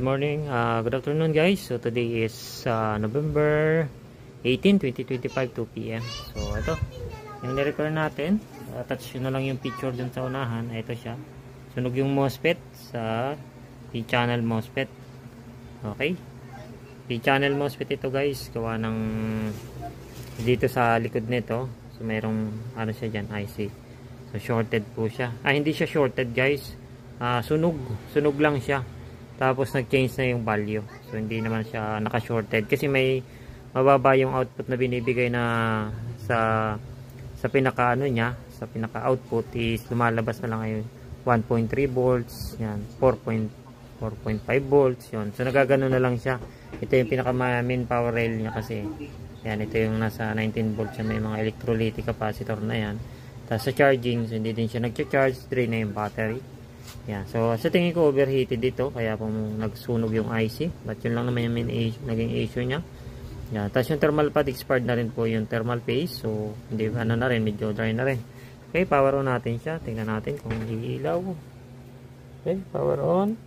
Good morning, good afternoon guys. So today is November 18, 2025, 2 p.m. So ito, yung nirecord natin, touch na lang yung picture dun sa unahan. Ito siya, sunog yung MOSFET sa P-channel MOSFET. Okay, P-channel MOSFET ito guys, gawa ng dito sa likod nito. So mayroong ano siya dyan, IC. So shorted po siya, hindi siya shorted guys, sunog lang siya. Tapos nag-change na yung value. So hindi naman siya naka-shorted kasi may mababa yung output na binibigay na sa pinaka ano niya, sa pinaka output is lumalabas na lang ngayon 1.3 volts, yan, 4.5 volts, yun. So nagagano na lang siya. Ito yung pinaka main power rail niya kasi. Yan, ito yung nasa 19 volts siya, may mga electrolytic capacitor na yan. Tapos sa charging, so hindi din siya nag-charge, drain na yung battery. Yan. So sa tingin ko overheated dito kaya po nagsunog yung IC. But yun lang naman yung naging issue niya. Yan. Tapos yung thermal pad expired na rin po yung thermal paste. So hindi ano na rin, medyo dry na rin. Okay, power on natin siya. Tingnan natin kung iilaw. Okay, power on.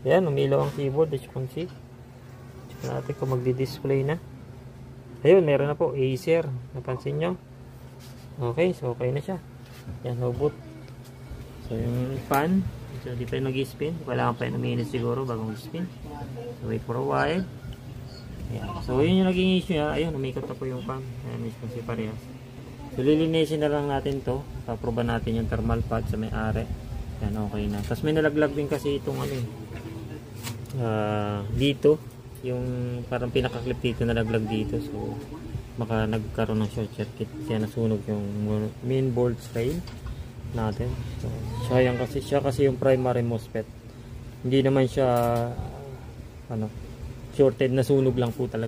Yan, umilaw ang keyboard as you can see. Check natin kung magdi-display na. Ayun, meron na po Acer. Napansin nyo? Okay, so okay na siya. Yan, no boot. So yung fan, so di pa yung nag-spin, kailangan pa yung minutes siguro bago mag-spin. So wait for a while. Ayan. So yun yung naging issue niya. Ayun, umikot na po yung fan. Ayan, mismo si parehas. So lilinisin na lang natin to. Paproba natin yung thermal pad sa may-ari. Yan, okay na. Tapos may nalaglag din kasi itong ano dito, yung parang pinaka-clip dito nalaglag dito. So baka nagkaroon ng short circuit kaya nasunog yung main volts rail natin. So sayang kasi siya yung primary MOSFET. Hindi naman siya shorted, na sunog lang po talaga.